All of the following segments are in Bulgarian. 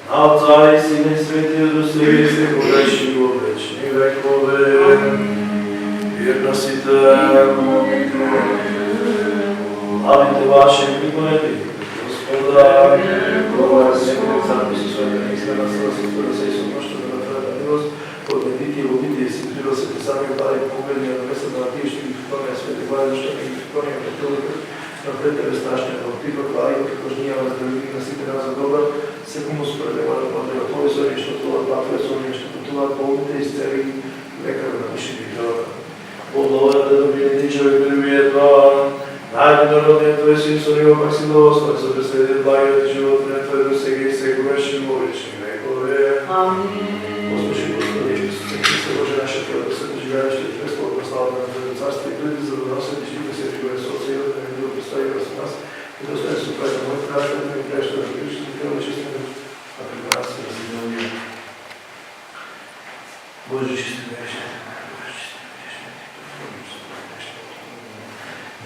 Отца и Сина и Светия Дух, сега и секогашни во вечни векове. Вірно сите, славите ваше, приконете Господа, Бога, Святия Цар, Исуса, Христа, на Съдъсвото, да се изсъмноща да направя милост, поднедите и ловите и си прибил се сами отдаде погледни на места на тия, ще ги вклоня, Святи Бога, защото ги вклоня на тълъка, напред тебе страшния вълпива, хвали, като жния, въздравили на сите нас за добър, всекому справедлива да бъде Твои зори, що това два Твои зори, що това болните изцели, лекар на душите и дълга. Благодаря да добиете човек да любие това. Най-народният Твой Син сонива пак си благословен, за да следи благият живот на Твой до сега и сегогашни во вечни векове. Амин. Послушай, Господи, всеки се Боже наше Твое, да се доживяващи и Твое слово прослава на Твое царство и преди за да носят и живите си Твое Солнце и да не било представи в нас и да остане се оправи на моите краща, да не краща да живиш, да не честим, а при нас се разидълни. Боже, чисти вече.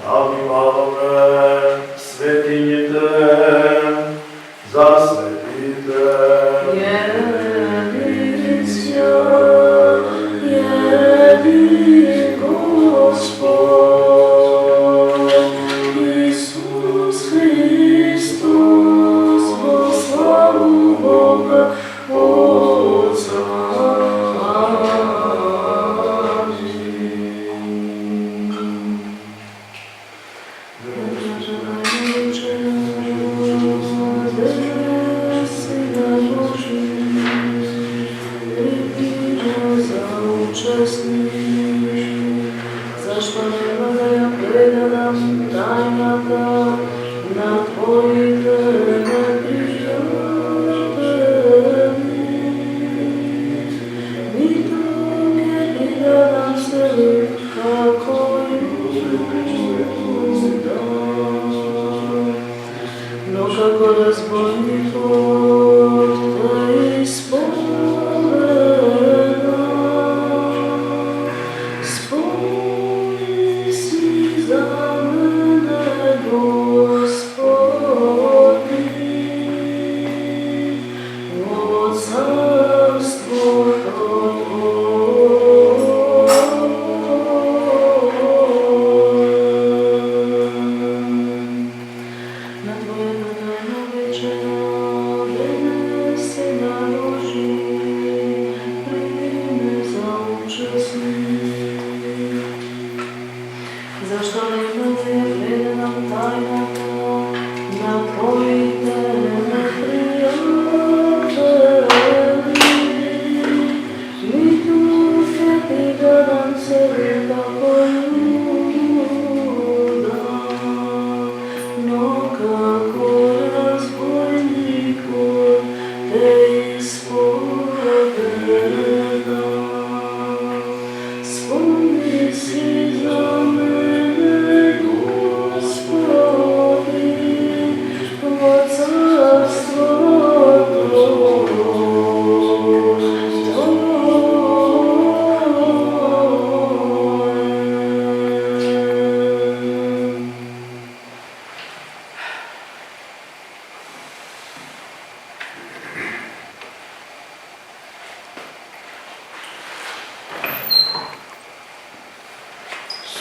Да внимаваме светините за светите. Един Господ, Исус Христос, во славу Бога Отца. Защо няма да я предадам тайната на Твоите неприятели? Нито ке ти дадам себе, како Юда, но како разбойник те изповедам. Спомни си за мене, Господи, во царството на Твоята тайна вечера дене се наложи, приме за участник. Защо няма да я предадам тайната на Твоите неприятели? Нито ке ти дадам себе како Юда, но како разбойникот те изповедам. Спомни си за мене, Господи, во царството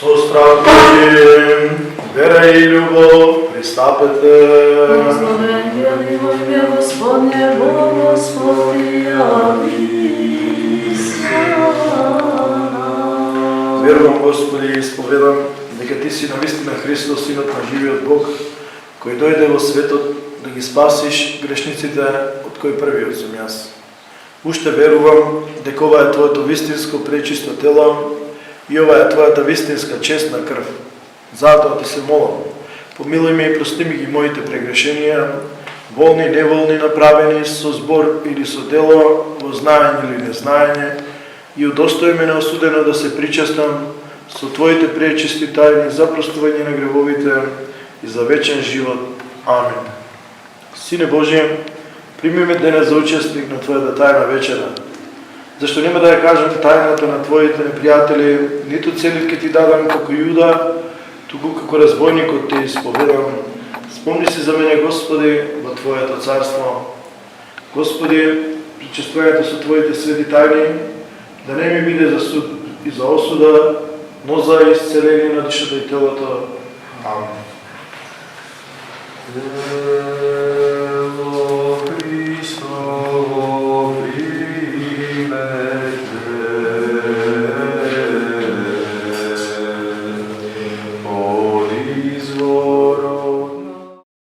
Со страх Божий, вера и любов, пристапете. Благословен бяди во имя Господне, Господи, явися нам. Верувам, Господи, и изповедам дека Ти си навистина Христос, Синот на живиот Бог, кој дојде во светот да ги спасиш грешниците, од кои првиот сум јас. Уште верувам дека ова е Твоето вистинско пречисто тело и ова е Твоята вистинска честна крв. Затоа Ти се молам, помилуј ме и прости ми ги моите прегрешенија, волни и неволни направени со збор или со дело, во знаење или незнаење, и удостои ме неосудено да се причастам со Твоите пречисти тајни за простување на гревовите и за вечен живот. Амин. Сине Божие, прими ме денес за учесник на Твоята тајна вечера. Зашто нема да ја кажам тајната на Твоите непријатели, ниту целив ке Ти дадам како Јуда, туку како разбойникот Те изповедам. Спомни си за мене, Господи, во Твоето царство. Господи, причествувањето со Твоите свети тајни, да не ми биде за суд и за осуда, но за исцеление на душата и телото. Amen.